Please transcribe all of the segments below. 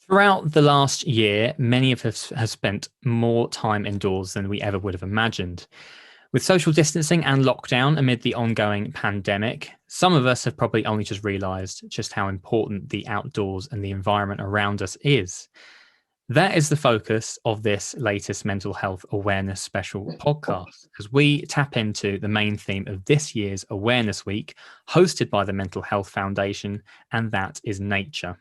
Throughout the last year, many of us have spent more time indoors than we ever would have imagined. With social distancing and lockdown amid the ongoing pandemic, some of us have probably only just realised just how important the outdoors and the environment around us is. That is the focus of this latest mental health awareness special podcast, as we tap into the main theme of this year's Awareness Week, hosted by the Mental Health Foundation, and that is nature.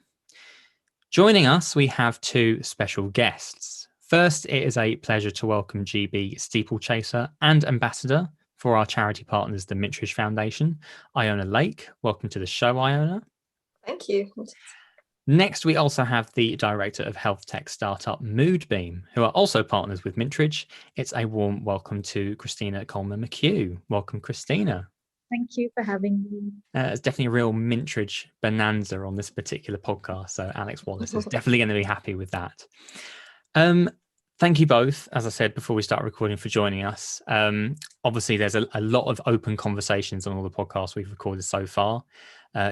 Joining us, we have two special guests. First, it is a pleasure to welcome GB steeplechaser and ambassador for our charity partners, the Mintridge Foundation, Iona Lake. Welcome to the show, Iona. Thank you. Next, we also have the Director of Health Tech startup Moodbeam, who are also partners with Mintridge. It's a warm welcome to Christina Colmer McHugh. Welcome, Christina. Thank you for having me. It's definitely a real Mintridge bonanza on this particular podcast. So Alex Wallace is definitely going to be happy with that. Thank you both, as I said before we start recording, for joining us. Obviously, there's a lot of open conversations on all the podcasts we've recorded so far,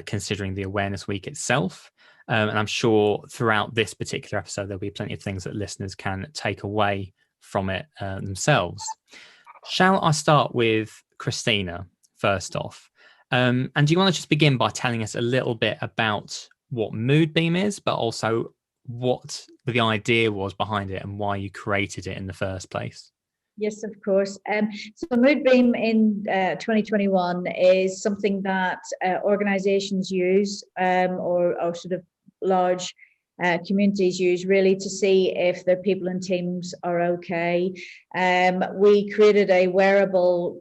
considering the Awareness Week itself. And I'm sure throughout this particular episode, there'll be plenty of things that listeners can take away from it themselves. Shall I start with Christina? First off, and do you want to just begin by telling us a little bit about what Moodbeam is, but also what the idea was behind it and why you created it in the first place? Yes, of course. So Moodbeam in 2021 is something that organizations use or sort of large communities use really to see if their people and teams are okay. We created a wearable,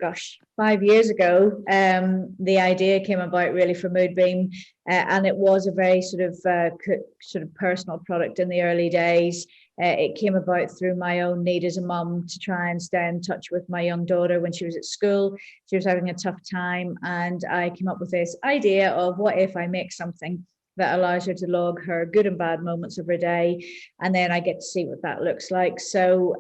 5 years ago. The idea came about really for Moodbeam, and it was a very sort of personal product in the early days. It came about through my own need as a mum to try and stay in touch with my young daughter when she was at school. She was having a tough time, and I came up with this idea of what if I make something that allows her to log her good and bad moments of her day, and then I get to see what that looks like. So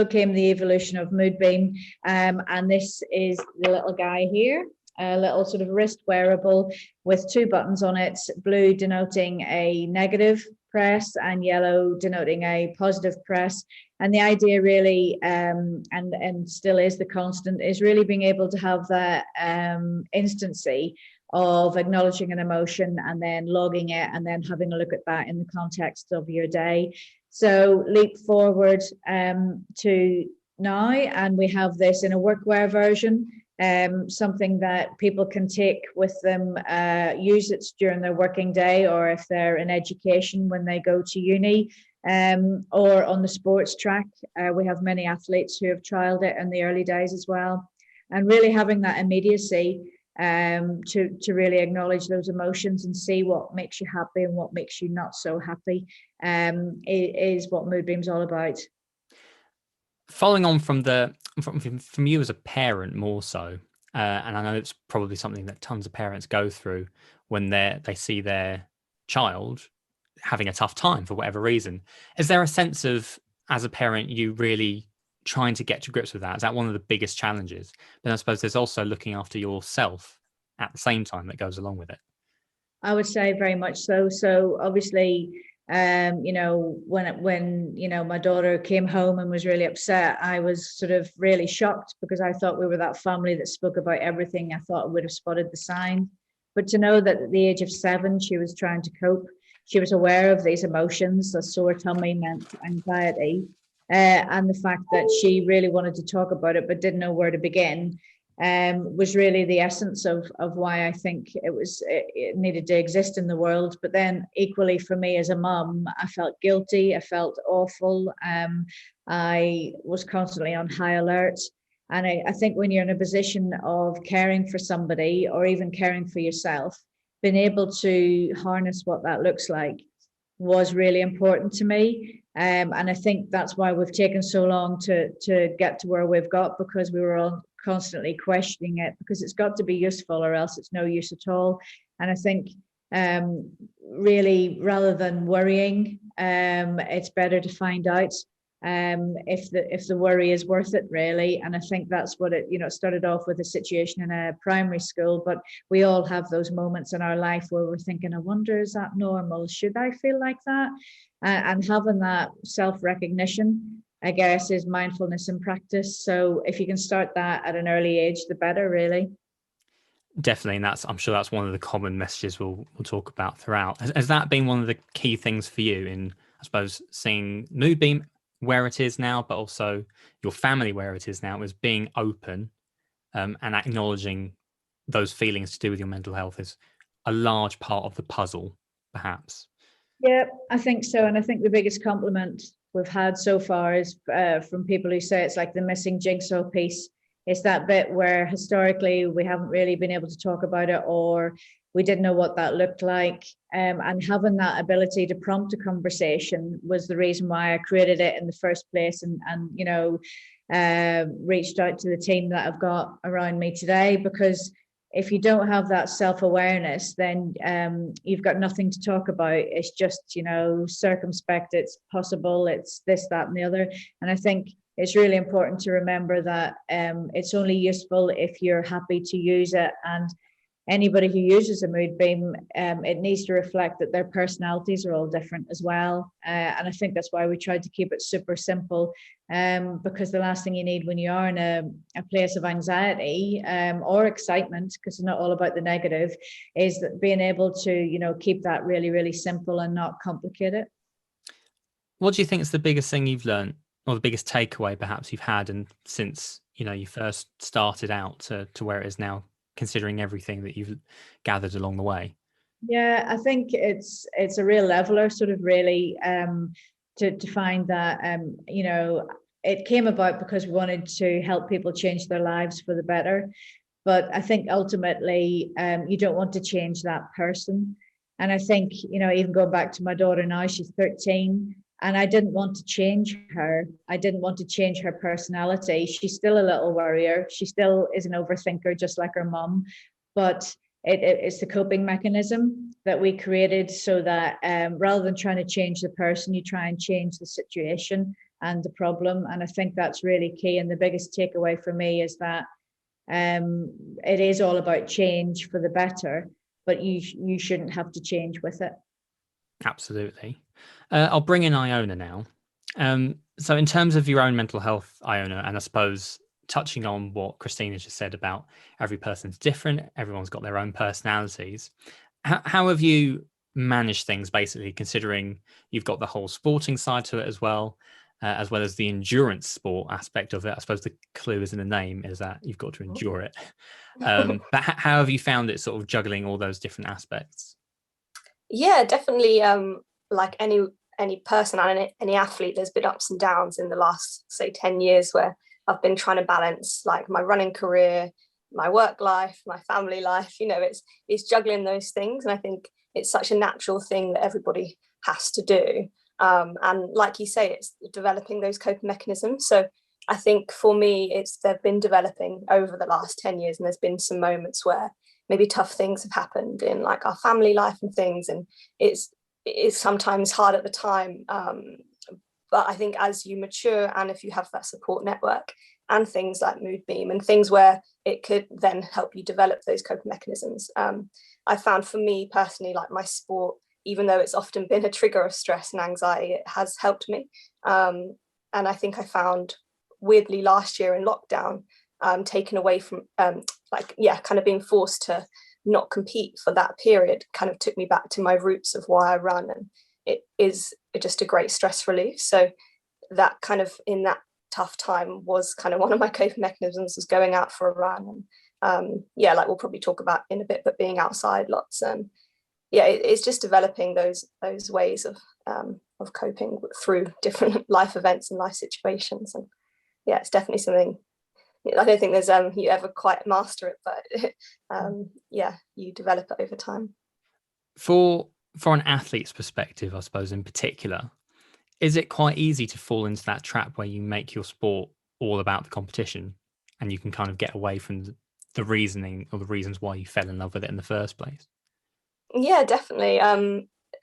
came the evolution of Moodbeam, and this is the little guy here, a little sort of wrist wearable with two buttons on it, blue denoting a negative press and yellow denoting a positive press. And the idea really, and still is the constant, is really being able to have that instancy of acknowledging an emotion and then logging it and then having a look at that in the context of your day. So leap forward to now, and we have this in a workwear version, something that people can take with them, use it during their working day, or if they're in education when they go to uni, or on the sports track. We have many athletes who have trialed it in the early days as well. And really having that immediacy to really acknowledge those emotions and see what makes you happy and what makes you not so happy is what Moodbeam's all about. Following on from you as a parent more so, and I know it's probably something that tons of parents go through when they see their child having a tough time for whatever reason. Is there a sense of, as a parent, you really trying to get to grips with that? Is that one of the biggest challenges? But I suppose there's also looking after yourself at the same time that goes along with it. I would say very much so. So obviously, when my daughter came home and was really upset, I was sort of really shocked because I thought we were that family that spoke about everything. I thought I would have spotted the sign. But to know that at the age of 7, she was trying to cope. She was aware of these emotions. A sore tummy meant anxiety. And the fact that she really wanted to talk about it but didn't know where to begin was really the essence of why I think it needed to exist in the world. But then equally for me as a mum, I felt guilty, I felt awful. I was constantly on high alert. And I think when you're in a position of caring for somebody or even caring for yourself, being able to harness what that looks like was really important to me. And I think that's why we've taken so long to get to where we've got, because we were all constantly questioning it, because it's got to be useful or else it's no use at all. And I think really, rather than worrying, it's better to find out if the worry is worth it, really. And I think that's what it, it started off with a situation in a primary school, but we all have those moments in our life where we're thinking, I wonder, is that normal? Should I feel like that? And having that self-recognition, I guess, is mindfulness in practice. So if you can start that at an early age, the better, really. Definitely, and I'm sure that's one of the common messages we'll talk about throughout. Has that been one of the key things for you in, I suppose, seeing Moodbeam where it is now, but also your family where it is now, is being open and acknowledging those feelings to do with your mental health is a large part of the puzzle, perhaps? Yeah, I think so. And I think the biggest compliment we've had so far is from people who say it's like the missing jigsaw piece. It's that bit where historically we haven't really been able to talk about it, or we didn't know what that looked like. And having that ability to prompt a conversation was the reason why I created it in the first place, and reached out to the team that I've got around me today, because if you don't have that self-awareness, then you've got nothing to talk about. It's just, circumspect, it's possible, it's this, that, and the other. And I think it's really important to remember that it's only useful if you're happy to use it. And anybody who uses a Moodbeam, it needs to reflect that their personalities are all different as well. And I think that's why we tried to keep it super simple, because the last thing you need when you are in a place of anxiety or excitement, because it's not all about the negative, is that being able to, keep that really, really simple and not complicate it. What do you think is the biggest thing you've learned, or the biggest takeaway perhaps you've had, and since you first started out to where it is now, considering everything that you've gathered along the way? Yeah, I think it's a real leveler, sort of, really, to find that it came about because we wanted to help people change their lives for the better. But I think ultimately you don't want to change that person. And I think, even going back to my daughter now, she's 13. And I didn't want to change her. I didn't want to change her personality. She's still a little worrier. She still is an overthinker, just like her mum. But it's the coping mechanism that we created, so that rather than trying to change the person, you try and change the situation and the problem. And I think that's really key. And the biggest takeaway for me is that it is all about change for the better, but you shouldn't have to change with it. Absolutely. I'll bring in Iona now. So in terms of your own mental health, Iona, and I suppose touching on what Christina just said about every person's different, everyone's got their own personalities. How have you managed things, basically, considering you've got the whole sporting side to it as well as the endurance sport aspect of it? I suppose the clue is in the name, is that you've got to endure it. But how have you found it sort of juggling all those different aspects? Yeah, definitely. Like any person and any athlete, there's been ups and downs in the last, say, 10 years where I've been trying to balance like my running career, my work life, my family life. It's juggling those things, and I think it's such a natural thing that everybody has to do. And like you say, it's developing those coping mechanisms. So I think for me, they've been developing over the last 10 years, and there's been some moments where maybe tough things have happened in like our family life and things, and it's sometimes hard at the time, but I think as you mature, and if you have that support network and things like Moodbeam and things where it could then help you develop those coping mechanisms, I found for me personally, like my sport, even though it's often been a trigger of stress and anxiety, it has helped me. And I think I found, weirdly, last year in lockdown, taken away from kind of being forced to not compete for that period kind of took me back to my roots of why I run, and it is just a great stress relief. So that kind of, in that tough time, was kind of one of my coping mechanisms, was going out for a run. And like we'll probably talk about in a bit, but being outside lots, and it's just developing those ways of coping through different life events and life situations. And it's definitely something, I don't think there's you ever quite master it, but you develop it over time. For an athlete's perspective, I suppose, in particular, is it quite easy to fall into that trap where you make your sport all about the competition, and you can kind of get away from the reasoning or the reasons why you fell in love with it in the first place? Yeah, definitely.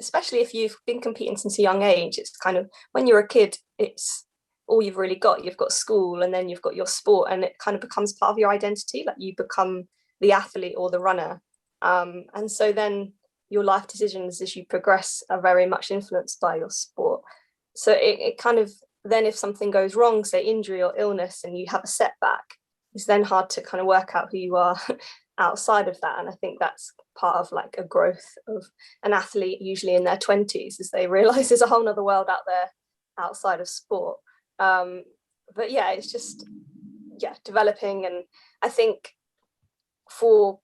Especially if you've been competing since a young age. It's kind of, when you're a kid, it's all you've really got. You've got school, and then you've got your sport, and it kind of becomes part of your identity. Like you become the athlete or the runner. And so then your life decisions as you progress are very much influenced by your sport. So it kind of, then if something goes wrong, say injury or illness, and you have a setback, it's then hard to kind of work out who you are outside of that. And I think that's part of like a growth of an athlete, usually in their 20s, as they realize there's a whole other world out there outside of sport. But yeah, it's just, yeah, developing. And I think for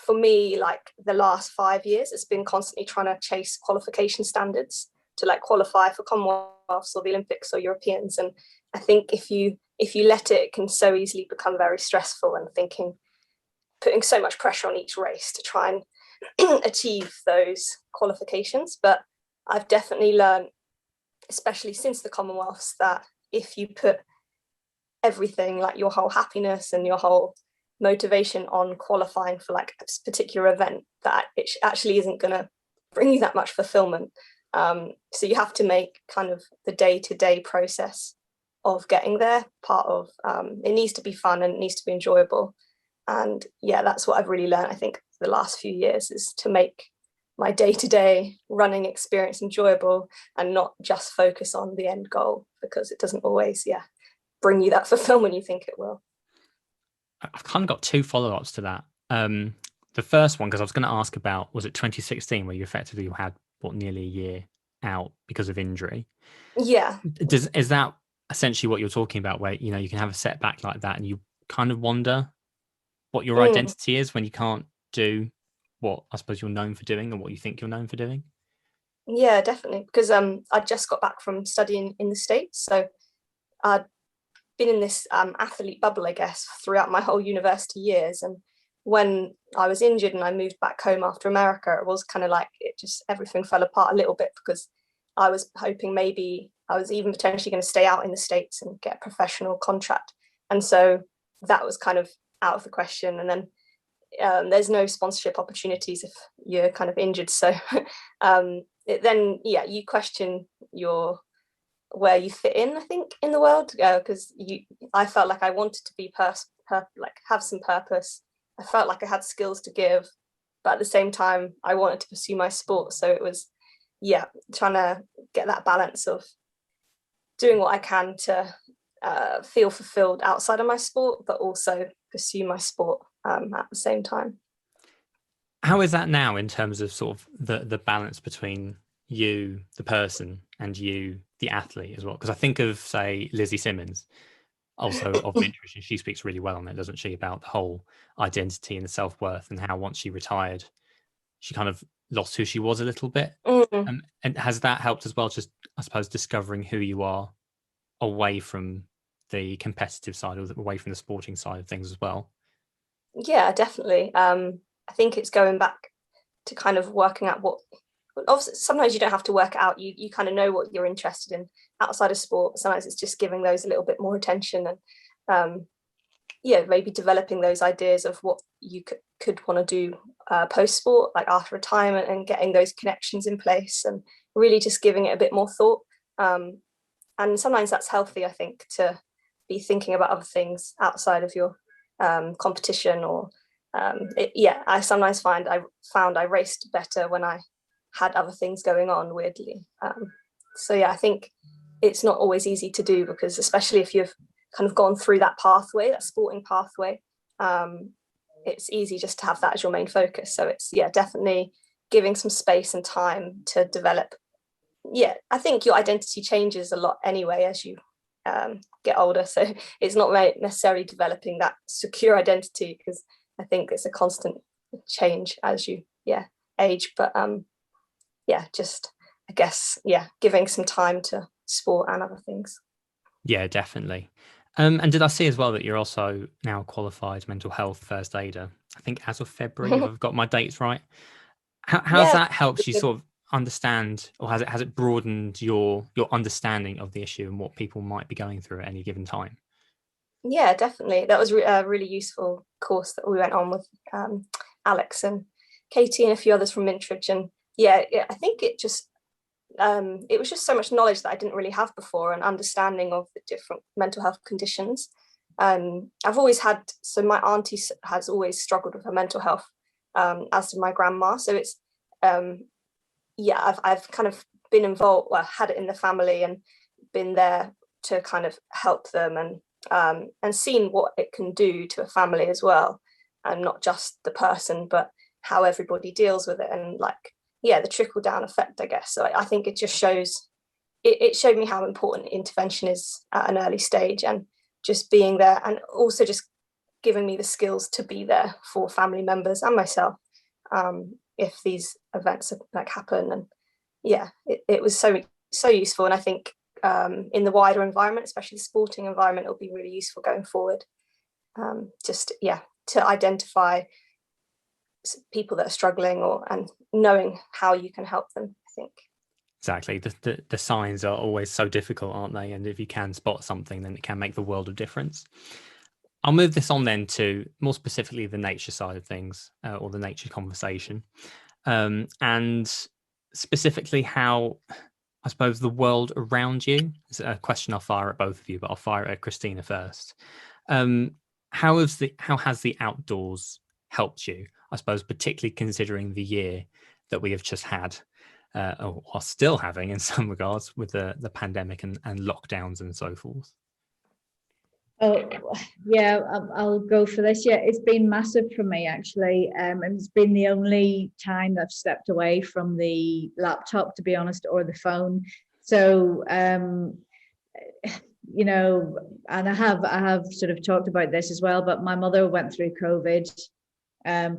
me, like the last 5 years, it's been constantly trying to chase qualification standards to like qualify for Commonwealths or the Olympics or Europeans. And I think if you let it can so easily become very stressful, and putting so much pressure on each race to try and achieve those qualifications. But I've definitely learned, especially since the Commonwealths, that if you put everything, like your whole happiness and your whole motivation on qualifying for like a particular event, that it actually isn't going to bring you that much fulfillment. So you have to make kind of the day-to-day process of getting there part of it needs to be fun, and it needs to be enjoyable. And yeah, that's what I've really learned, I think, the last few years, is to make my day-to-day running experience enjoyable and not just focus on the end goal, because it doesn't always bring you that fulfillment you think it will. I've kind of got two follow-ups to that. The first one, because I was going to ask about, was it 2016 where you effectively had nearly a year out because of injury? Yeah. Is that essentially what you're talking about, where you can have a setback like that and you kind of wonder what your identity is when you can't do what I suppose you're known for doing, or what you think you're known for doing? Yeah, definitely, because I just got back from studying in the States, so I'd been in this athlete bubble, I guess, throughout my whole university years. And when I was injured and I moved back home after America, it was kind of like everything fell apart a little bit, because I was hoping maybe I was even potentially going to stay out in the States and get a professional contract. And so that was kind of out of the question. And then there's no sponsorship opportunities if you're kind of injured. So you question where you fit in, I think, in the world, because I felt like I wanted to be have some purpose. I felt like I had skills to give, but at the same time I wanted to pursue my sport. So it was trying to get that balance of doing what I can to feel fulfilled outside of my sport, but also pursue my sport at the same time. How is that now in terms of sort of the balance between you, the person, and you, the athlete, as well? Because I think of, say, Lizzie Simmons, also of nutrition. She speaks really well on it, doesn't she, about the whole identity and the self-worth, and how once she retired, she kind of lost who she was a little bit. And has that helped as well, just, I suppose, discovering who you are away from the competitive side, or away from the sporting side of things as well? Yeah, definitely. I think it's going back to kind of working out what, obviously sometimes you don't have to work it out, you kind of know what you're interested in outside of sport. Sometimes it's just giving those a little bit more attention, and maybe developing those ideas of what you could want to do post sport, like after retirement, and getting those connections in place, and really just giving it a bit more thought. And sometimes that's healthy, I think, to be thinking about other things outside of your competition, or I sometimes found I raced better when I had other things going on, weirdly. I think it's not always easy to do, because especially if you've kind of gone through that pathway, that sporting pathway, it's easy just to have that as your main focus. So it's definitely giving some space and time to develop. I think your identity changes a lot anyway as you get older, so it's not necessarily developing that secure identity, because I think it's a constant change as you age. But just, I guess, giving some time to sport and other things. Yeah, definitely. And did I see as well that you're also now a qualified mental health first aider, I think as of February, if I've got my dates right? How's that helped you sort of understand, or has it broadened your understanding of the issue and what people might be going through at any given time? Yeah, definitely. That was a really useful course that we went on with Alex and Katie and a few others from Mintridge. And I think it just it was just so much knowledge that I didn't really have before, and understanding of the different mental health conditions. I've always had, so my auntie has always struggled with her mental health, as did my grandma. So it's, I've kind of been involved, well, had it in the family and been there to kind of help them, and seen what it can do to a family as well, and not just the person, but how everybody deals with it, and like, the trickle down effect, I guess. So I think it just shows, it showed me how important intervention is at an early stage, and just being there, and also just giving me the skills to be there for family members and myself, if these events like happen. And it was so useful. And I think in the wider environment, especially the sporting environment, it'll be really useful going forward, to identify people that are struggling, and knowing how you can help them, I think. Exactly. The signs are always so difficult, aren't they? And if you can spot something, then it can make the world of difference. I'll move this on then to more specifically the nature side of things, or the nature conversation, and specifically how, I suppose, the world around you. It's a question I'll fire at both of you, but I'll fire it at Christina first. How has the outdoors helped you? I suppose, particularly considering the year that we have just had, or are still having in some regards, with the pandemic and lockdowns and so forth. Oh, yeah, I'll go for this. Yeah, it's been massive for me, actually. And it's been the only time that I've stepped away from the laptop, to be honest, or the phone. So, you know, and I have sort of talked about this as well, but my mother went through COVID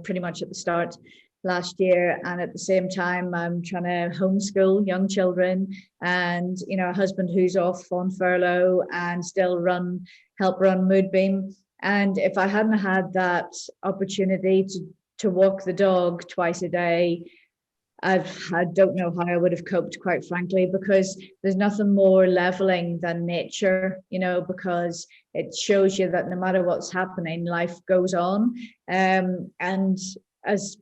pretty much at the start last year, and at the same time I'm trying to homeschool young children, and a husband who's off on furlough, and still help run Moodbeam. And if I hadn't had that opportunity to walk the dog twice a day, I don't know how I would have coped, quite frankly, because there's nothing more leveling than nature, because it shows you that no matter what's happening, life goes on. And as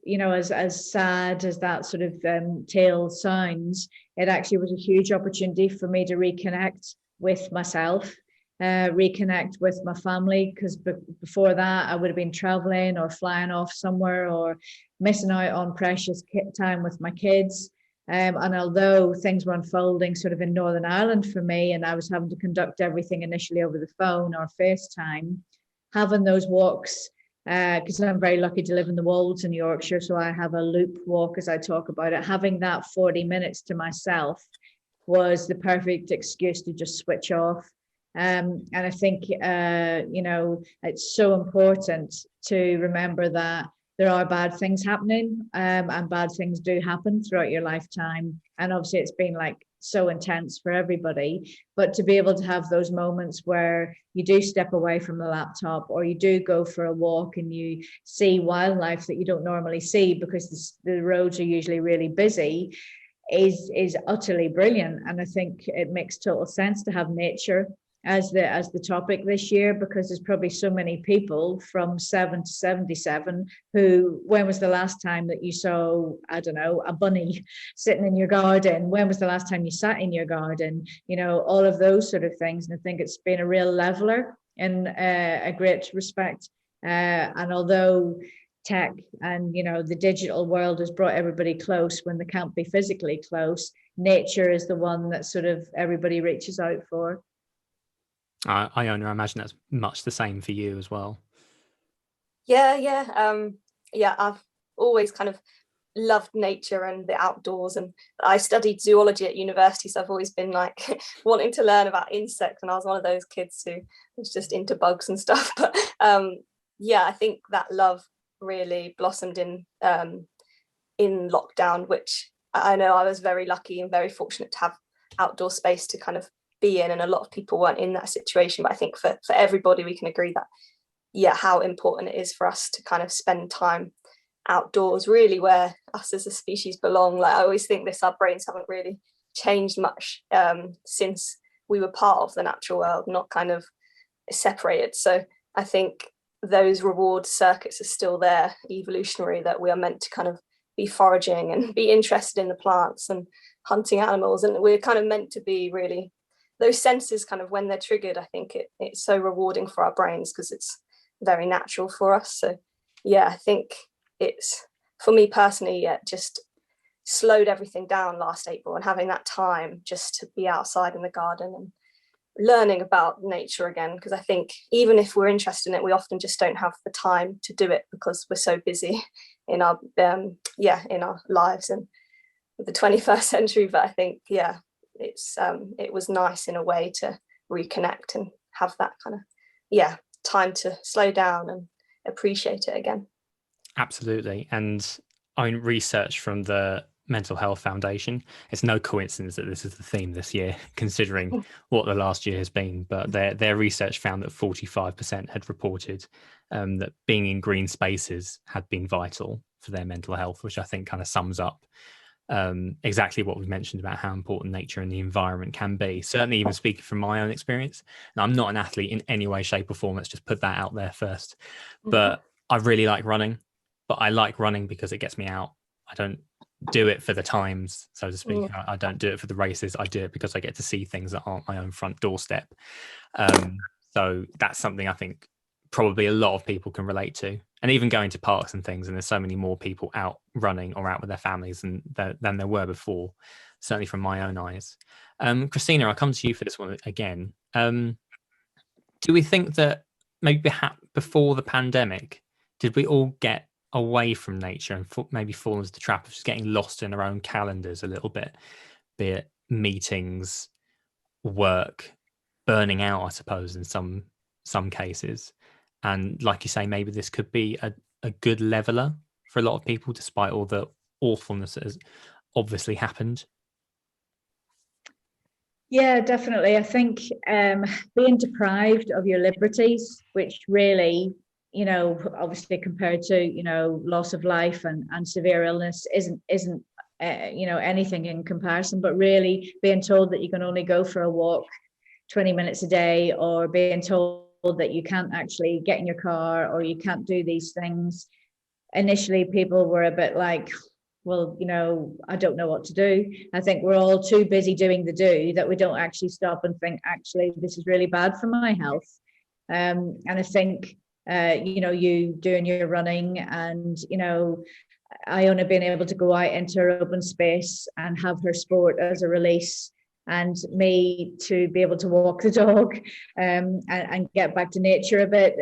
sad as that sort of tale sounds, it actually was a huge opportunity for me to reconnect with myself, reconnect with my family, because before that I would have been traveling or flying off somewhere or missing out on precious time with my kids. And although things were unfolding sort of in Northern Ireland for me, and I was having to conduct everything initially over the phone or FaceTime, having those walks, because I'm very lucky to live in the Wolds in Yorkshire, so I have a loop walk, as I talk about it. Having that 40 minutes to myself was the perfect excuse to just switch off. And I think, it's so important to remember that there are bad things happening, and bad things do happen throughout your lifetime. And obviously it's been like so intense for everybody, but to be able to have those moments where you do step away from the laptop, or you do go for a walk and you see wildlife that you don't normally see because the roads are usually really busy, is utterly brilliant. And I think it makes total sense to have nature as the topic this year, because there's probably so many people from 7 to 77 who, when was the last time that you saw, I don't know, a bunny sitting in your garden? When was the last time you sat in your garden? All of those sort of things. And I think it's been a real leveler in a great respect. And although tech and the digital world has brought everybody close when they can't be physically close, nature is the one that sort of everybody reaches out for. Iona, I imagine that's much the same for you as well. I've always kind of loved nature and the outdoors, and I studied zoology at university, so I've always been like wanting to learn about insects, and I was one of those kids who was just into bugs and stuff. But I think that love really blossomed in lockdown, which I know I was very lucky and very fortunate to have outdoor space to kind of be in, and a lot of people weren't in that situation. But I think for everybody, we can agree that how important it is for us to kind of spend time outdoors, really where us as a species belong. Like I always think this, our brains haven't really changed much since we were part of the natural world, not kind of separated. So I think those reward circuits are still there, evolutionary, that we are meant to kind of be foraging and be interested in the plants and hunting animals. And we're kind of meant to be really, those senses kind of, when they're triggered, I think it's so rewarding for our brains because it's very natural for us. So yeah, I think it's, for me personally, yeah, just slowed everything down last April, and having that time just to be outside in the garden and learning about nature again, because I think even if we're interested in it, we often just don't have the time to do it because we're so busy in our in our lives and the 21st century. But I think it was nice in a way to reconnect and have that kind of time to slow down and appreciate it again. Absolutely. And I mean, research from the Mental Health Foundation, it's no coincidence that this is the theme this year, considering what the last year has been, but their research found that 45% had reported that being in green spaces had been vital for their mental health, which I think kind of sums up exactly what we mentioned about how important nature and the environment can be. Certainly, even speaking from my own experience, and I'm not an athlete in any way, shape or form, let's just put that out there first, but I really like running, but I like running because it gets me out. I don't do it for the times, so to speak. I don't do it for the races. I do it because I get to see things that aren't my own front doorstep. So that's something I think probably a lot of people can relate to. And even going to parks and things, and there's so many more people out running or out with their families than there were before, certainly from my own eyes. Christina, I'll come to you for this one again. Do we think that maybe before the pandemic, did we all get away from nature and maybe fall into the trap of just getting lost in our own calendars a little bit, be it meetings, work, burning out, I suppose, in some cases? And like you say, maybe this could be a good leveler for a lot of people, despite all the awfulness that has obviously happened. Yeah, definitely. I think being deprived of your liberties, which really, obviously compared to, loss of life and severe illness isn't anything in comparison, but really being told that you can only go for a walk 20 minutes a day, or being told that you can't actually get in your car or you can't do these things. Initially, people were a bit like, well, I don't know what to do. I think we're all too busy doing the do that we don't actually stop and think, actually, this is really bad for my health. And I think, you doing your running and, Iona being able to go out into her open space and have her sport as a release, and me to be able to walk the dog and get back to nature a bit.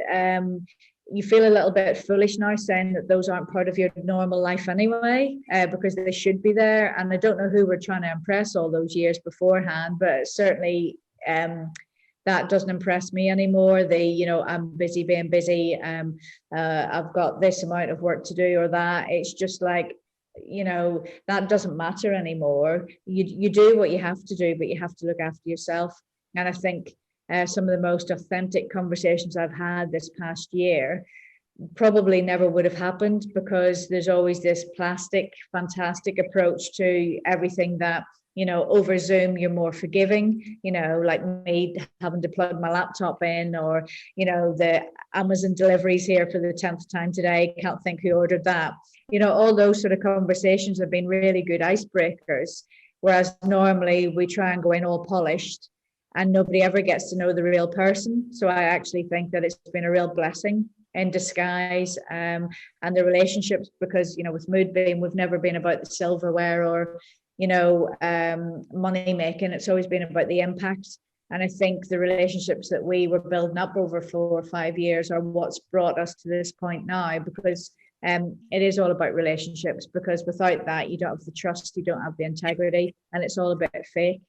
You feel a little bit foolish now saying that those aren't part of your normal life anyway, because they should be there. And I don't know who we're trying to impress all those years beforehand, but certainly that doesn't impress me anymore. I'm busy being busy. I've got this amount of work to do or that. It's just like, that doesn't matter anymore. You do what you have to do, but you have to look after yourself. And I think some of the most authentic conversations I've had this past year probably never would have happened, because there's always this fantastic approach to everything that, over Zoom, you're more forgiving, like me having to plug my laptop in, or, the Amazon deliveries here for the 10th time today, can't think who ordered that. All those sort of conversations have been really good icebreakers, whereas normally we try and go in all polished and nobody ever gets to know the real person. So I actually think that it's been a real blessing in disguise, and the relationships, because, with Moodbeam, we've never been about the silverware or, money making. It's always been about the impact. And I think the relationships that we were building up over 4 or 5 years are what's brought us to this point now, because it is all about relationships, because without that, you don't have the trust, you don't have the integrity, and it's all a bit fake.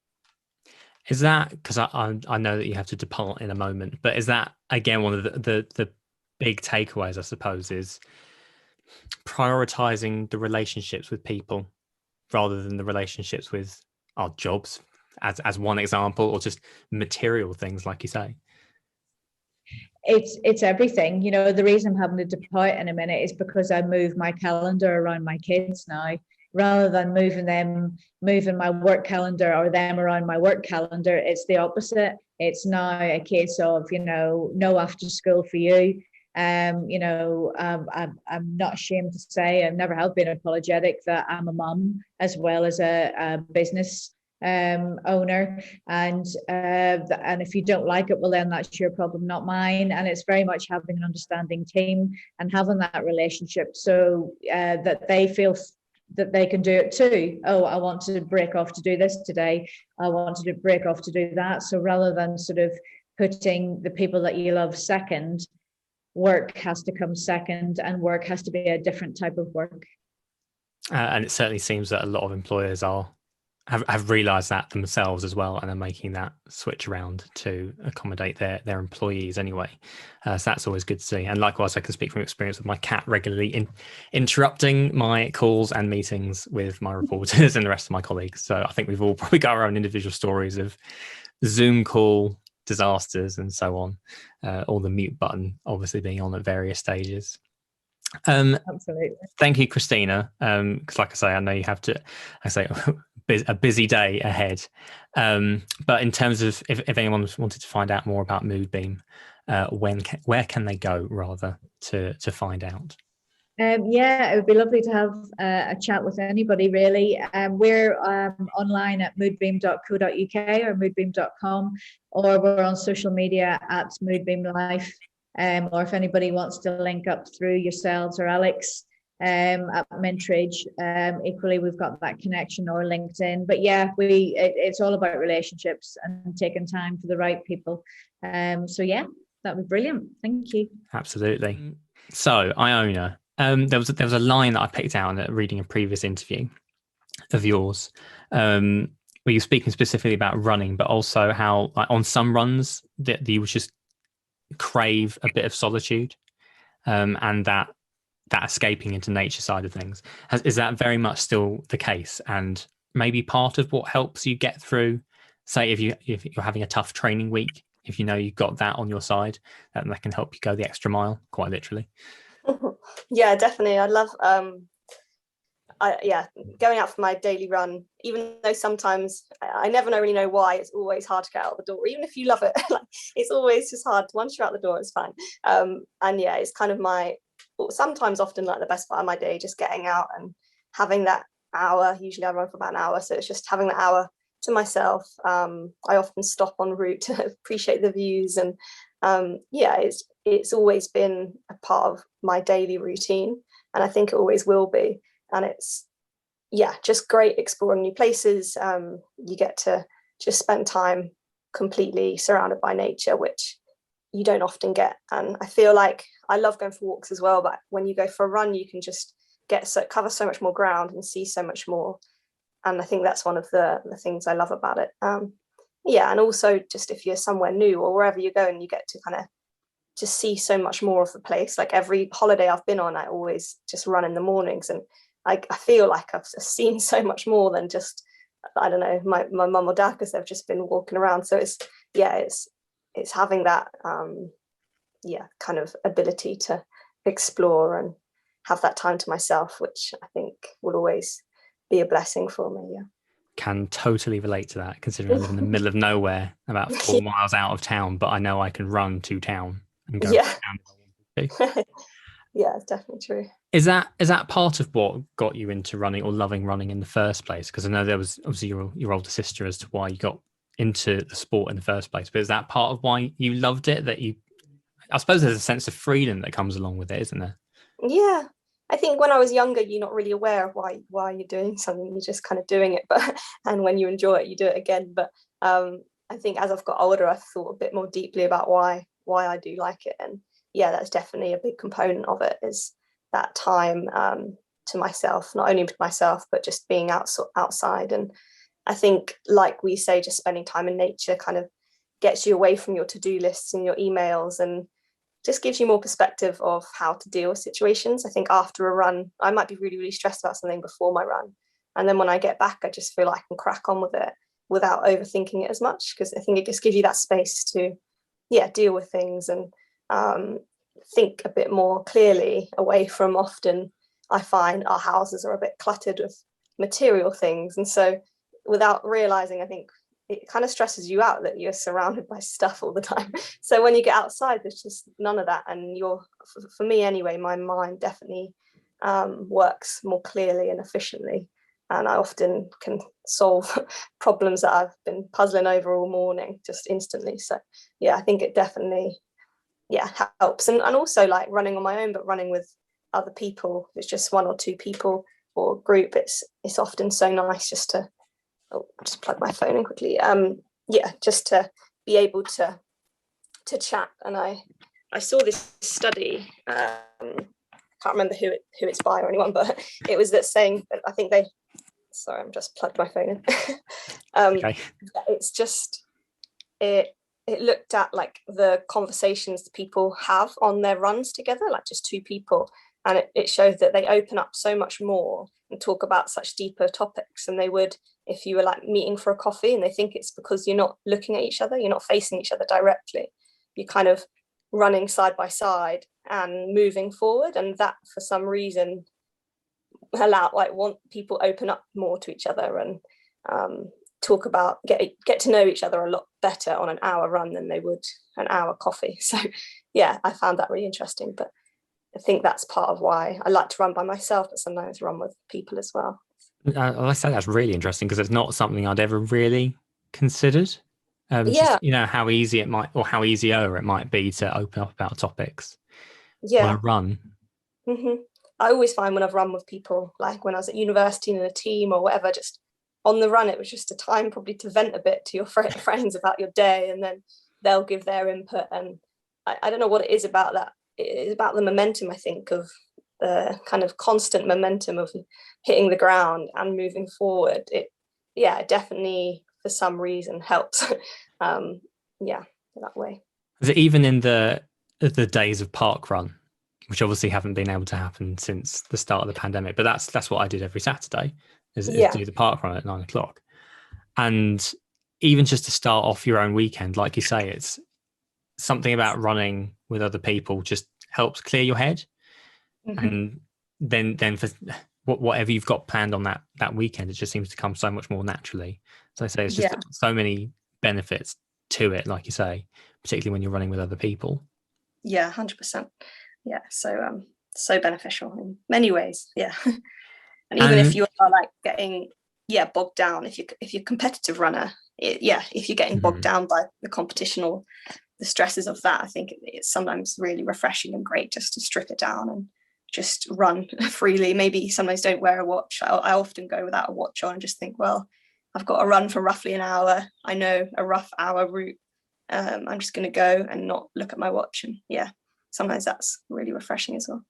Is that, because I know that you have to depart in a moment, but is that, again, one of the big takeaways, I suppose, is prioritizing the relationships with people rather than the relationships with our jobs, as one example, or just material things, like you say? It's everything. The reason I'm having to depart in a minute is because I move my calendar around my kids now, rather than moving my work calendar or them around my work calendar. It's the opposite. It's now a case of, no after school for you. I'm not ashamed to say, I never have been apologetic that I'm a mum as well as a business owner, and if you don't like it, well, then that's your problem, not mine. And it's very much having an understanding team and having that relationship, so that they feel that they can do it too. Oh, I want to break off to do this today, I wanted to break off to do that. So rather than sort of putting the people that you love second, work has to come second, and work has to be a different type of work. And it certainly seems that a lot of employers have realised that themselves as well, and are making that switch around to accommodate their employees anyway. So that's always good to see. And likewise, I can speak from experience with my cat regularly interrupting my calls and meetings with my reporters and the rest of my colleagues. So I think we've all probably got our own individual stories of Zoom call disasters and so on, or the mute button obviously being on at various stages. Absolutely. Thank you, Christina. Because like I say, I know you have to, a busy day ahead. But in terms of if anyone wanted to find out more about Moodbeam, where can they go rather to find out? Yeah, it would be lovely to have a chat with anybody, really. We're online at moodbeam.co.uk or moodbeam.com, or we're on social media at Moodbeam Life. Or if anybody wants to link up through yourselves or Alex at Mintridge, equally we've got that connection, or LinkedIn. But yeah, it's all about relationships and taking time for the right people. So yeah, that would be brilliant. Thank you. Absolutely. So Iona, there was a line that I picked out in reading a previous interview of yours, where you're speaking specifically about running, but also how, like, on some runs that you would just crave a bit of solitude, and that escaping into nature side of things. Is that very much still the case, and maybe part of what helps you get through, say if you're having a tough training week, if you know you've got that on your side, that can help you go the extra mile, quite literally? Yeah, definitely. I love going out for my daily run, even though sometimes I never really know why. It's always hard to get out the door, even if you love it. Like, it's always just hard. Once you're out the door, it's fine. And yeah, it's kind of often like the best part of my day, just getting out and having that hour. Usually I run for about an hour, so it's just having that hour to myself. I often stop en route to appreciate the views, and it's always been a part of my daily routine, and I think it always will be. And it's just great exploring new places. You get to just spend time completely surrounded by nature, which you don't often get. And I feel like I love going for walks as well, but when you go for a run, you can just cover so much more ground and see so much more. And I think that's one of the things I love about it. And also just if you're somewhere new or wherever you go, and you get to kind of just see so much more of the place. Like every holiday I've been on, I always just run in the mornings, and I feel like I've seen so much more than just, I don't know, my mum or dad, because they've just been walking around. So it's having that kind of ability to explore and have that time to myself, which I think will always be a blessing for me. Yeah. Can totally relate to that, considering I live in the middle of nowhere, about 4 miles out of town, but I know I can run to town and go Yeah. down. Yeah, it's definitely true. Is that part of what got you into running or loving running in the first place? Because I know there was obviously your older sister as to why you got into the sport in the first place, but is that part of why you loved it? I suppose there's a sense of freedom that comes along with it, isn't there? Yeah, I think when I was younger, you're not really aware of why you're doing something. You're just kind of doing it, and when you enjoy it, you do it again. But I think as I've got older, I've thought a bit more deeply about why I do like it, and yeah, that's definitely a big component of it, is that time to myself, not only to myself, but just being outside. And I think, like we say, just spending time in nature kind of gets you away from your to-do lists and your emails, and just gives you more perspective of how to deal with situations. I think after a run, I might be really, really stressed about something before my run, and then when I get back, I just feel like I can crack on with it without overthinking it as much, because I think it just gives you that space to deal with things and think a bit more clearly, away from, often I find our houses are a bit cluttered with material things, and so without realizing, I think it kind of stresses you out that you're surrounded by stuff all the time. So when you get outside, there's just none of that. And for me anyway, my mind definitely works more clearly and efficiently. And I often can solve problems that I've been puzzling over all morning just instantly. So yeah, I think it definitely, helps. And also like running on my own, but running with other people, if it's just one or two people or group, it's often so nice just to, I'll just plug my phone in quickly. Just to be able to chat. And I saw this study, can't remember who it's by or anyone, but it was that saying, I think sorry, I'm just plugged my phone in. Okay. It's just, it looked at like the conversations that people have on their runs together, like just two people. And it showed that they open up so much more and talk about such deeper topics than they would if you were like meeting for a coffee. And they think it's because you're not looking at each other, you're not facing each other directly. You're kind of running side by side and moving forward. And that for some reason want people open up more to each other and talk about, get to know each other a lot better on an hour run than they would an hour coffee. So yeah, I found that really interesting. But I think that's part of why I like to run by myself, but sometimes run with people as well. I say that's really interesting because it's not something I'd ever really considered. Just, how easy it might, or how easier it might be to open up about topics on a run. Mm-hmm. I always find when I've run with people, like when I was at university in a team or whatever, just on the run, it was just a time probably to vent a bit to your friends about your day, and then they'll give their input. And I don't know what it is about that. It is about the momentum, I think, of the kind of constant momentum of hitting the ground and moving forward. It definitely for some reason helps. That way. Is it even in the days of park run, which obviously haven't been able to happen since the start of the pandemic, but that's what I did every Saturday is do the park run at 9 o'clock. And even just to start off your own weekend, like you say, it's something about running with other people just helps clear your head. Mm-hmm. And then for whatever you've got planned on that weekend, it just seems to come so much more naturally. So I say it's just so many benefits to it, like you say, particularly when you're running with other people. Yeah, 100%. Yeah, so beneficial in many ways. Yeah. And even if you are like getting bogged down, if you're a competitive runner, if you're getting bogged down by the competition or the stresses of that, I think it's sometimes really refreshing and great just to strip it down and just run freely. Maybe sometimes don't wear a watch. I often go without a watch on and just think, well, I've got to run for roughly an hour. I know a rough hour route. I'm just going to go and not look at my watch. And sometimes that's really refreshing as well.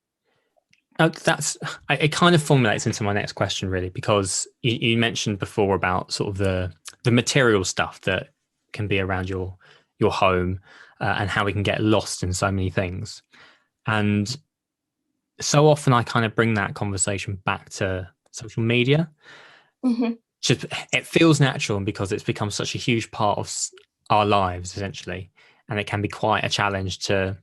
It kind of formulates into my next question, really, because you mentioned before about sort of the material stuff that can be around your home and how we can get lost in so many things. And so often I kind of bring that conversation back to social media. Mm-hmm. It feels natural, and because it's become such a huge part of our lives, essentially, and it can be quite a challenge to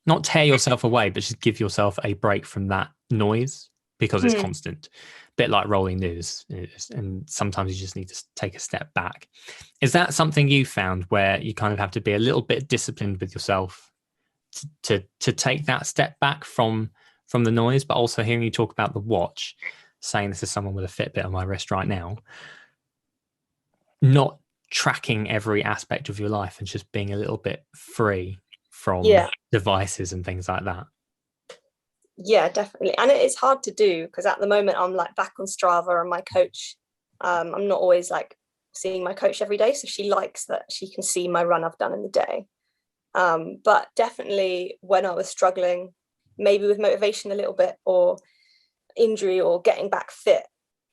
not tear yourself away, but just give yourself a break from that noise because it's constant. A bit like rolling news, and sometimes you just need to take a step back. Is that something you found where you kind of have to be a little bit disciplined with yourself to take that step back from the noise? But also hearing you talk about the watch, saying this is someone with a Fitbit on my wrist right now, not tracking every aspect of your life and just being a little bit free from devices and things like that. Yeah, definitely. And it is hard to do because at the moment I'm like back on Strava, and my coach, I'm not always like seeing my coach every day, so she likes that she can see my run I've done in the day. But definitely when I was struggling maybe with motivation a little bit or injury or getting back fit,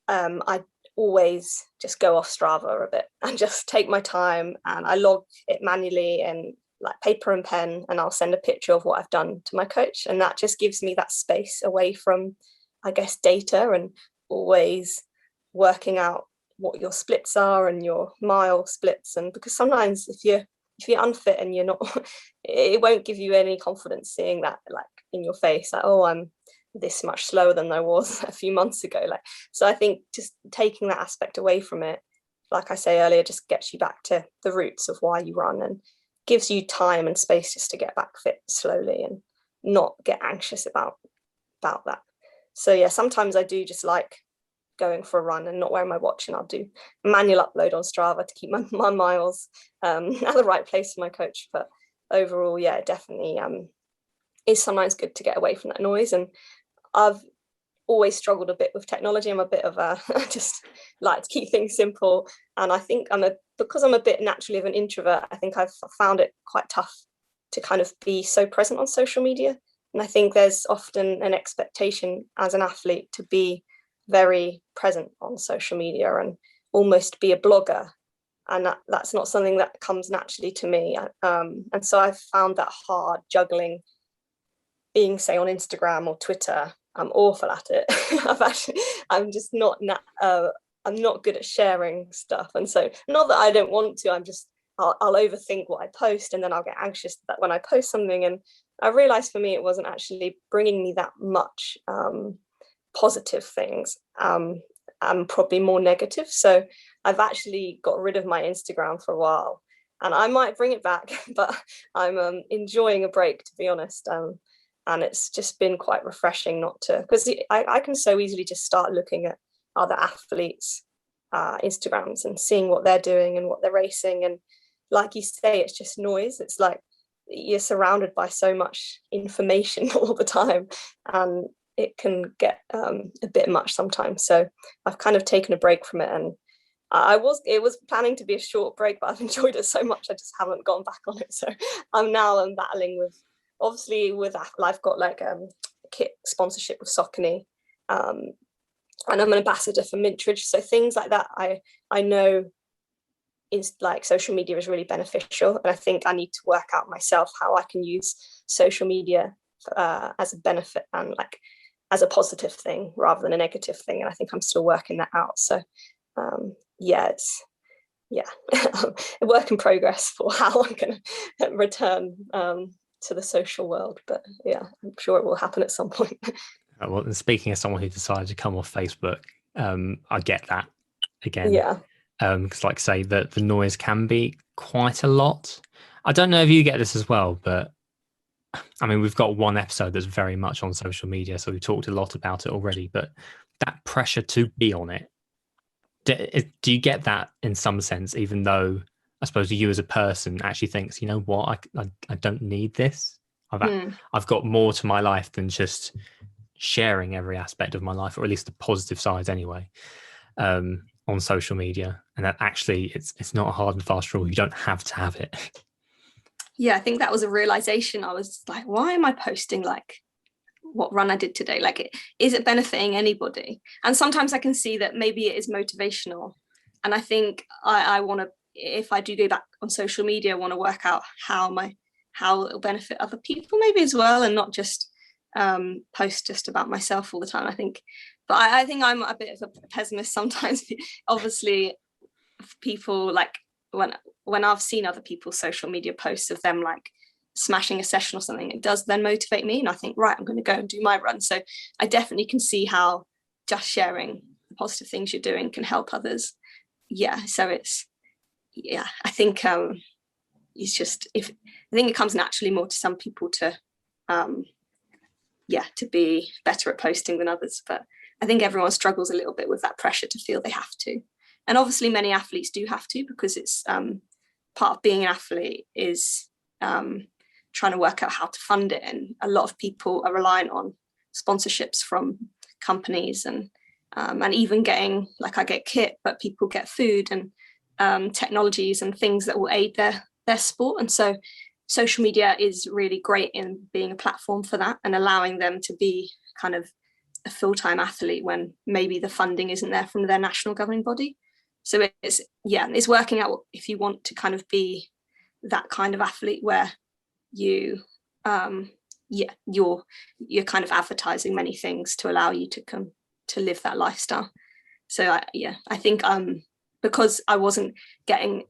I always just go off Strava a bit and just take my time, and I log it manually and like paper and pen, and I'll send a picture of what I've done to my coach, and that just gives me that space away from, I guess, data and always working out what your splits are and your mile splits. And because sometimes if you're unfit and you're not, it won't give you any confidence seeing that like in your face, like, oh, I'm this much slower than I was a few months ago. Like, so I think just taking that aspect away from it like I say earlier, just gets you back to the roots of why you run and gives you time and space just to get back fit slowly and not get anxious about that. So yeah, sometimes I do just like going for a run and not wearing my watch, and I'll do a manual upload on Strava to keep my miles at the right place for my coach. But overall, yeah, it definitely is sometimes good to get away from that noise. And I've always struggled a bit with technology. I'm a bit of a I just like to keep things simple, and I think because I'm a bit naturally of an introvert, I think I've found it quite tough to kind of be so present on social media. And I think there's often an expectation as an athlete to be very present on social media and almost be a blogger, and that's not something that comes naturally to me. And so I've found that hard juggling being, say, on Instagram or Twitter. I'm awful at it. I'm just not I'm not good at sharing stuff, and so not that I don't want to. I'll overthink what I post, and then I'll get anxious that when I post something. And I realized for me it wasn't actually bringing me that much positive things, and probably more negative. So I've actually got rid of my Instagram for a while, and I might bring it back, but I'm enjoying a break, to be honest. And it's just been quite refreshing not to, because I can so easily just start looking at other athletes' Instagrams and seeing what they're doing and what they're racing. And like you say, it's just noise. It's like you're surrounded by so much information all the time, and it can get a bit much sometimes. So I've kind of taken a break from it, and it was planning to be a short break, but I've enjoyed it so much I just haven't gone back on it. So I'm battling with, obviously with I've got like a kit sponsorship with Saucony, and I'm an ambassador for Mintridge. So things like that, I know is like social media is really beneficial, and I think I need to work out myself how I can use social media as a benefit and like as a positive thing rather than a negative thing. And I think I'm still working that out. So it's a work in progress for how I'm going to return to the social world, but yeah, I'm sure it will happen at some point. Well, and speaking as someone who decided to come off Facebook, I get that again. Yeah. Because like I say, the noise can be quite a lot. I don't know if you get this as well, but I mean, we've got one episode that's very much on social media, so we talked a lot about it already, but that pressure to be on it, do you get that in some sense, even though I suppose you as a person actually thinks, you know what, I don't need this. I've got more to my life than just sharing every aspect of my life, or at least the positive sides anyway, on social media. And that actually it's not a hard and fast rule. You don't have to have it. Yeah, I think that was a realization. I was like, why am I posting like what run I did today? Like, is it benefiting anybody? And sometimes I can see that maybe it is motivational. And I think I want to, if I do go back on social media, I want to work out how it'll benefit other people maybe as well, and not just post just about myself all the time. I think I'm a bit of a pessimist sometimes. Obviously, people like when I've seen other people's social media posts of them like smashing a session or something, it does then motivate me, and I think, right, I'm going to go and do my run. So I definitely can see how just sharing the positive things you're doing can help others. So I think it's just, I think it comes naturally more to some people to be better at posting than others, but I think everyone struggles a little bit with that pressure to feel they have to. And obviously many athletes do have to, because it's part of being an athlete is trying to work out how to fund it. And a lot of people are reliant on sponsorships from companies and even getting, like I get kit, but people get food and technologies and things that will aid their sport. And so social media is really great in being a platform for that and allowing them to be kind of a full-time athlete when maybe the funding isn't there from their national governing body. So it's working out if you want to kind of be that kind of athlete where you you're kind of advertising many things to allow you to live that lifestyle. So I think because I wasn't getting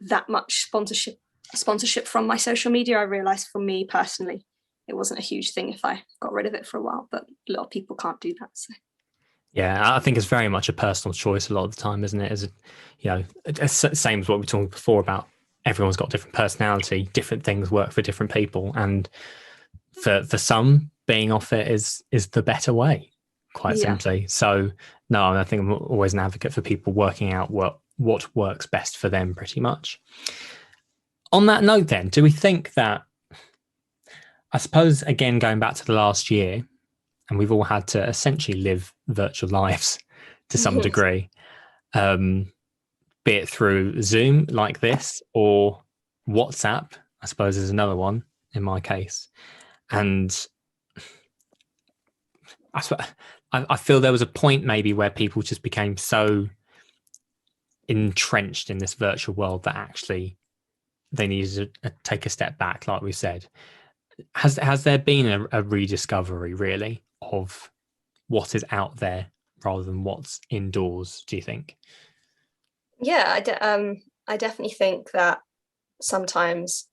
that much sponsorship from my social media, I realized for me personally it wasn't a huge thing if I got rid of it for a while, but a lot of people can't do that. So Yeah, I think it's very much a personal choice a lot of the time, isn't it? It's same as what we talked before about everyone's got different personality, different things work for different people, and for some, being off it is the better way, quite simply. So no, I think I'm always an advocate for people working out what works best for them, pretty much. On that note, then, do we think that, I suppose, again, going back to the last year, and we've all had to essentially live virtual lives to some degree, be it through Zoom like this or WhatsApp, I suppose is another one in my case. And I feel there was a point maybe where people just became so entrenched in this virtual world that actually they needed to take a step back, like we said. Has there been a rediscovery, really, of what is out there rather than what's indoors, do you think? Yeah, I definitely think that sometimes,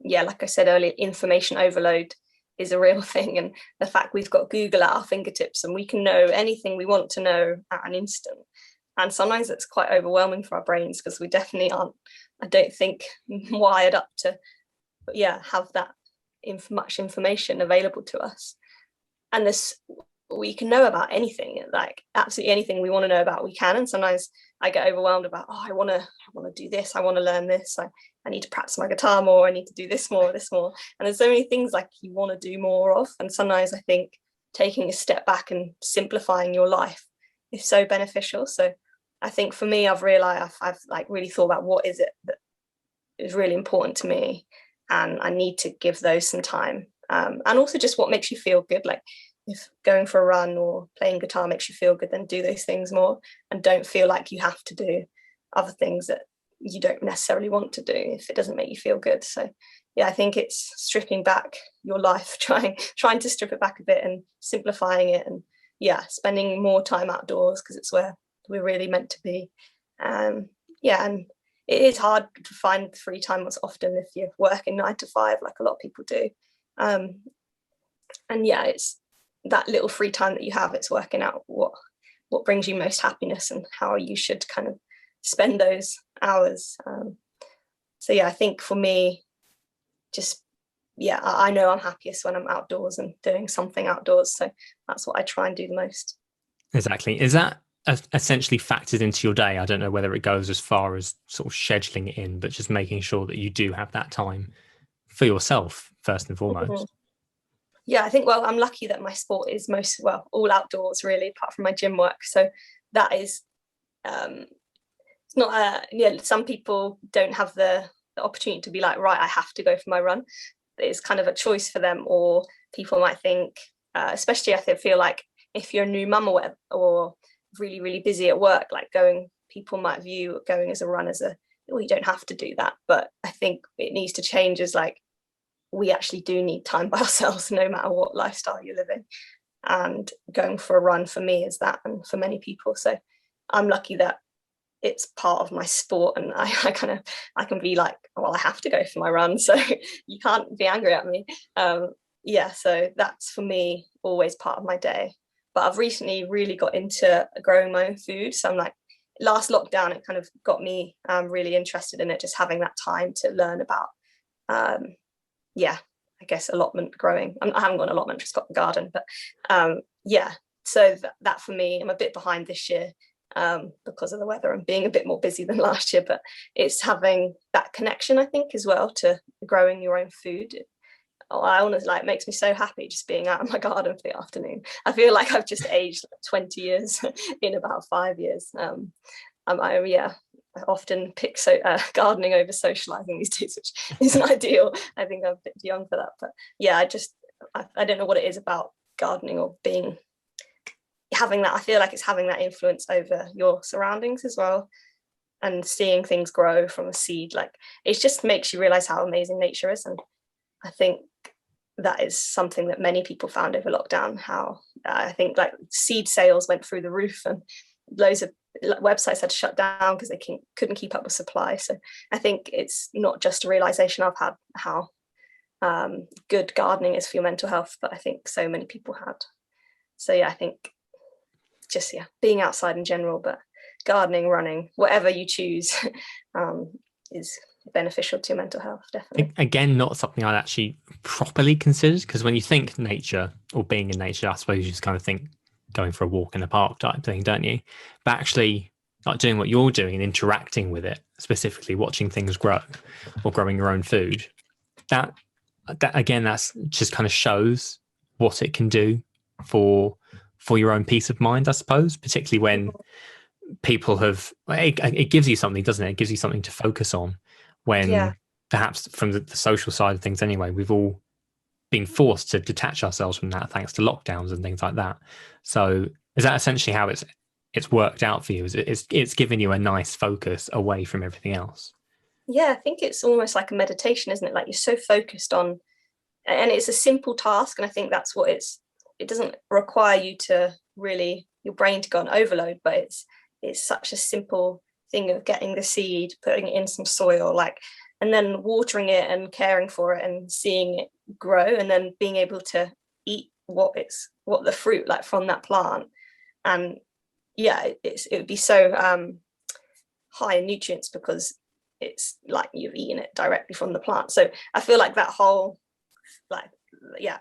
like I said earlier, information overload is a real thing, and the fact we've got Google at our fingertips and we can know anything we want to know at an instant, and sometimes it's quite overwhelming for our brains because we definitely aren't, I don't think, wired up to have that much information available to us. And this, we can know about anything, like absolutely anything we want to know about we can. And sometimes I get overwhelmed about, I want to do this, I want to learn this, I need to practice my guitar more, I need to do this more. And there's so many things like you want to do more of, and sometimes I think taking a step back and simplifying your life is so beneficial. So I think for me, I've realized I've like really thought about what is it that is really important to me, and I need to give those some time, and also just what makes you feel good. Like if going for a run or playing guitar makes you feel good, then do those things more, and don't feel like you have to do other things that you don't necessarily want to do if it doesn't make you feel good. So I think it's stripping back your life, trying to strip it back a bit and simplifying it, and spending more time outdoors because it's where we're really meant to be. And it is hard to find free time as often if you're working 9 to 5 like a lot of people do. It's that little free time that you have, it's working out what brings you most happiness and how you should kind of spend those hours. I think for me, just I know I'm happiest when I'm outdoors and doing something outdoors, so that's what I try and do the most. Exactly. Is that essentially factored into your day? I don't know whether it goes as far as sort of scheduling it in, but just making sure that you do have that time for yourself first and foremost. Mm-hmm. I think, I'm lucky that my sport is all outdoors really, apart from my gym work. So that is it's not some people don't have the opportunity to be like, right, I have to go for my run. It's kind of a choice for them, or people might think, especially I feel like if you're a new mum or really, really busy at work, people might view going as a run as you don't have to do that. But I think it needs to change as we actually do need time by ourselves no matter what lifestyle you're living. And going for a run for me is that, and for many people. So I'm lucky that it's part of my sport, and I can be like, I have to go for my run, so you can't be angry at me. So that's for me always part of my day. But I've recently really got into growing my own food. So I'm like, last lockdown, it kind of got me really interested in it, just having that time to learn about, I guess allotment growing. I haven't got an allotment, just got the garden. But so that for me, I'm a bit behind this year because of the weather and being a bit more busy than last year. But it's having that connection, I think, as well, to growing your own food. I honestly, it makes me so happy just being out in my garden for the afternoon. I feel like I've just aged 20 years in about 5 years. I often pick gardening over socializing these days, which isn't ideal. I think I'm a bit young for that. But I don't know what it is about gardening or having that. I feel like it's having that influence over your surroundings as well, and seeing things grow from a seed. It just makes you realize how amazing nature is. And I think that is something that many people found over lockdown, how I think seed sales went through the roof, and loads of websites had to shut down because they couldn't keep up with supply. So I think it's not just a realization I've had how good gardening is for your mental health, but I think so many people had. So I think just being outside in general, but gardening, running, whatever you choose, is beneficial to your mental health, definitely. Again, not something I'd actually properly considered, because when you think nature or being in nature, I suppose you just kind of think going for a walk in the park type thing, don't you? But actually, like doing what you're doing and interacting with it, specifically watching things grow or growing your own food, that again, that's just kind of shows what it can do for your own peace of mind, I suppose, particularly when people have, it gives you something, doesn't it? It gives you something to focus on when perhaps from the social side of things anyway, we've all been forced to detach ourselves from that thanks to lockdowns and things like that. So is that essentially how it's worked out for you? Is it's given you a nice focus away from everything else? Yeah, I think it's almost like a meditation, isn't it? Like you're so focused on, and it's a simple task, and I think that's what it doesn't require you to really, your brain to go on overload, but it's such a simple thing of getting the seed, putting it in some soil, like, and then watering it and caring for it and seeing it grow, and then being able to eat what the fruit like from that plant. And it would be so high in nutrients because it's like you've eaten it directly from the plant. So I feel like that whole, like,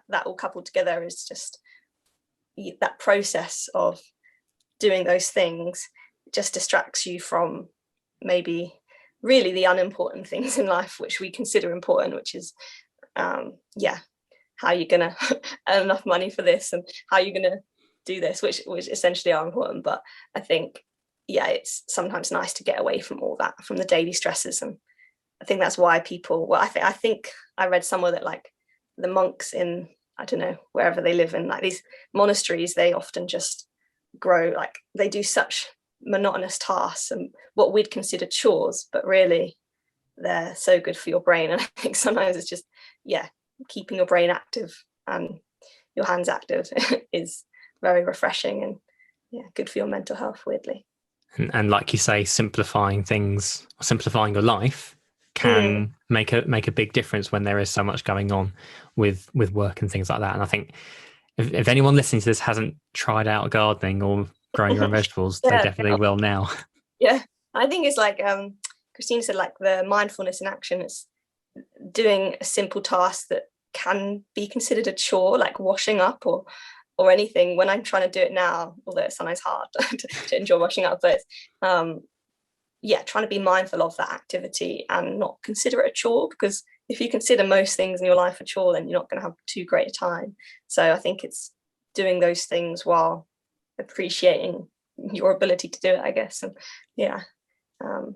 that all coupled together is just that process of doing those things just distracts you from maybe really the unimportant things in life which we consider important, which is how you're gonna earn enough money for this and how you're gonna do this, which essentially are important. But I think it's sometimes nice to get away from all that, from the daily stresses. And I think that's why people, I think I read somewhere that like the monks in, I don't know, wherever they live in, like these monasteries, they often just grow, like they do such monotonous tasks and what we'd consider chores, but really they're so good for your brain. And I think sometimes it's just keeping your brain active and your hands active is very refreshing and good for your mental health, weirdly. And like you say, simplifying things, simplifying your life can make a big difference when there is so much going on with work and things like that. And I think if anyone listening to this hasn't tried out gardening or growing your own vegetables, they definitely will now. Yeah, I think it's like Christina said, like the mindfulness in action. It's doing a simple task that can be considered a chore, like washing up or anything. When I'm trying to do it now, although it's sometimes hard to enjoy washing up, but trying to be mindful of that activity and not consider it a chore, because if you consider most things in your life a chore, then you're not going to have too great a time. So I think it's doing those things while appreciating your ability to do it, I guess. And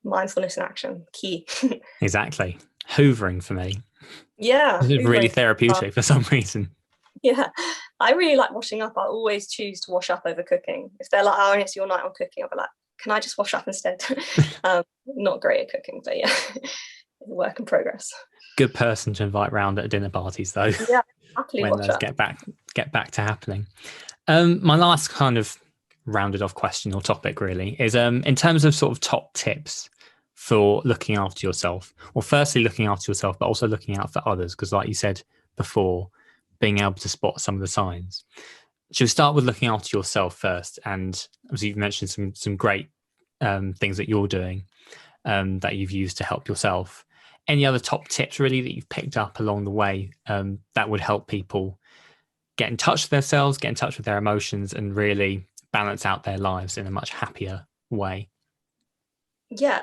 mindfulness in action, key. Exactly. Hoovering for me. Yeah. It's really therapeutic for some reason. Yeah, I really like washing up. I always choose to wash up over cooking. If they're like, oh, it's your night on cooking, I'll be like, can I just wash up instead? Not great at cooking, but work in progress. Good person to invite round at dinner parties, though. Yeah, happily when watch those up. get back to happening. My last kind of rounded off question or topic really is in terms of sort of top tips for looking after yourself, or firstly looking after yourself, but also looking out for others, because like you said before, being able to spot some of the signs. Should we start with looking after yourself first? And as you've mentioned some great things that you're doing that you've used to help yourself. Any other top tips really that you've picked up along the way that would help people get in touch with themselves, get in touch with their emotions, and really balance out their lives in a much happier way? Yeah,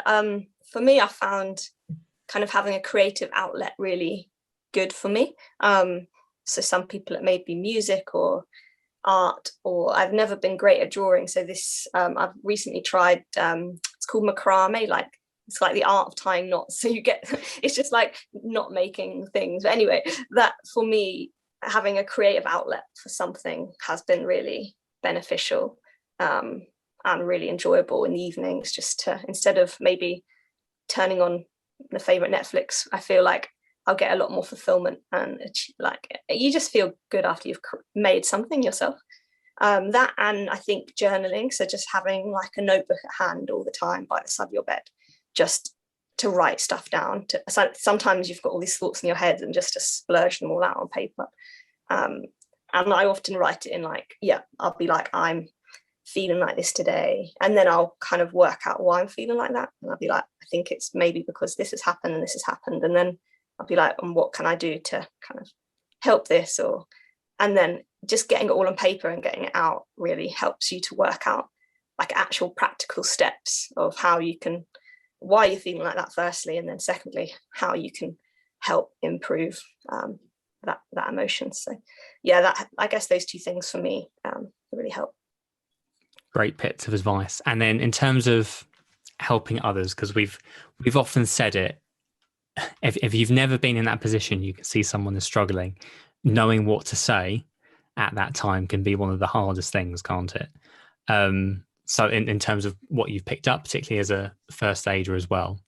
for me, I found kind of having a creative outlet really good for me. So some people, it may be music or art, or I've never been great at drawing. So this, I've recently tried, it's called macrame, like it's like the art of tying knots. So you get, it's just like knot making things. But anyway, that for me, having a creative outlet for something has been really beneficial and really enjoyable in the evenings, just to, instead of maybe turning on the favorite Netflix, I feel like I'll get a lot more fulfillment, and like you just feel good after you've made something yourself. That, and I think journaling, so just having like a notebook at hand all the time by the side of your bed, just to write stuff down. Sometimes you've got all these thoughts in your head, and just to splurge them all out on paper. And I often write it in like, I'll be like, I'm feeling like this today, and then I'll kind of work out why I'm feeling like that, and I'll be like, I think it's maybe because this has happened and this has happened, and then I'll be like, and what can I do to kind of help this? And then just getting it all on paper and getting it out really helps you to work out like actual practical steps of how you can, why you're feeling like that firstly, and then secondly how you can help improve that emotion. So yeah, that, I guess those two things for me really help. Great bits of advice. And then in terms of helping others, because we've often said it, if you've never been in that position, you can see someone is struggling, knowing what to say at that time can be one of the hardest things, can't it? So in terms of what you've picked up, particularly as a first aider as well,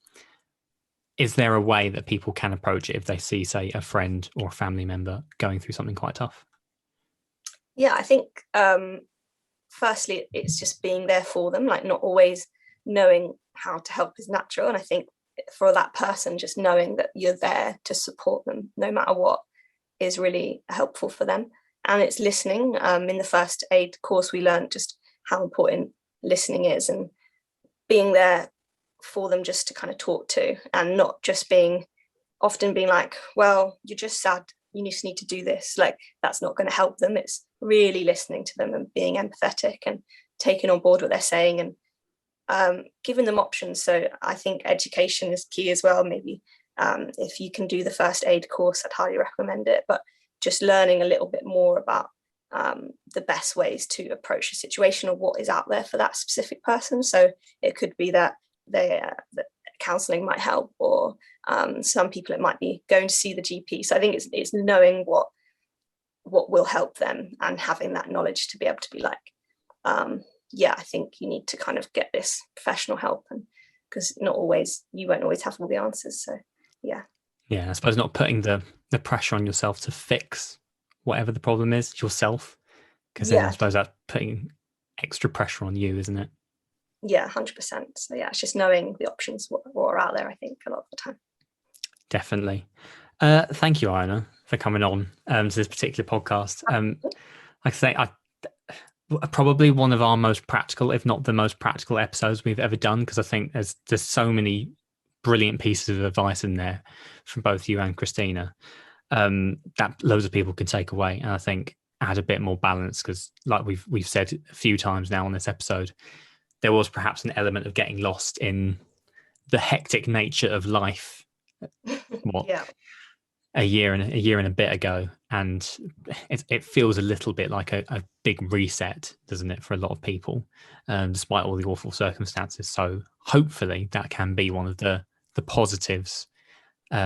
is there a way that people can approach it if they see, say, a friend or a family member going through something quite tough? Yeah, I think firstly, it's just being there for them, like not always knowing how to help is natural. And I think for that person, just knowing that you're there to support them no matter what is really helpful for them. And it's listening. In the first aid course, we learned just how important listening is, and being there for them just to kind of talk to, and not just being like, well, you're just sad, you just need to do this. Like, that's not going to help them. It's really listening to them and being empathetic and taking on board what they're saying, and giving them options. So I think education is key as well. Maybe if you can do the first aid course, I'd highly recommend it, but just learning a little bit more about the best ways to approach a situation or what is out there for that specific person. So it could be that that counselling might help, or some people it might be going to see the GP. So I think it's knowing what will help them and having that knowledge to be able to be like, yeah, I think you need to kind of get this professional help, and because you won't always have all the answers. So yeah, I suppose not putting the pressure on yourself to fix whatever the problem is yourself, because then I suppose that's putting extra pressure on you, isn't it? Yeah, 100%. So yeah, it's just knowing the options what are out there, I think, a lot of the time. Definitely. Thank you, Iona, for coming on to this particular podcast. Like I say, probably one of our most practical, if not the most practical episodes we've ever done, because I think there's so many brilliant pieces of advice in there from both you and Christina that loads of people can take away, and I think add a bit more balance, because like we've said a few times now on this episode, there was perhaps an element of getting lost in the hectic nature of life a year and a bit ago, and it feels a little bit like a big reset, doesn't it, for a lot of people, despite all the awful circumstances. So hopefully that can be one of the positives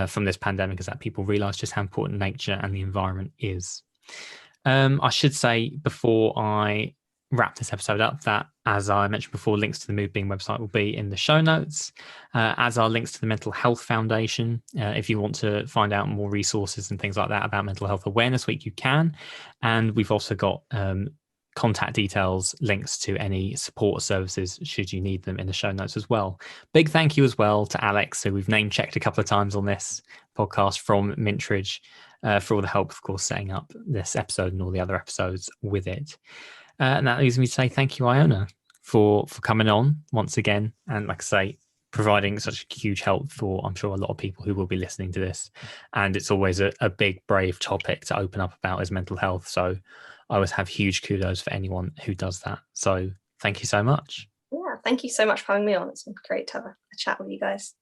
from this pandemic, is that people realize just how important nature and the environment is. I should say before I wrap this episode up that, as I mentioned before, links to the Moodbeam website will be in the show notes, as are links to the Mental Health Foundation. If you want to find out more resources and things like that about Mental Health Awareness Week, you can. And we've also got contact details, links to any support services should you need them, in the show notes as well. Big thank you as well to Alex, who we've name checked a couple of times on this podcast, from Mintridge, for all the help, of course, setting up this episode and all the other episodes with it. And that leaves me to say thank you, Iona, for coming on once again, and like I say, providing such huge help for, I'm sure, a lot of people who will be listening to this. And it's always a big, brave topic to open up about, is mental health. So I always have huge kudos for anyone who does that. So thank you so much. Yeah, thank you so much for having me on. It's been great to have a chat with you guys.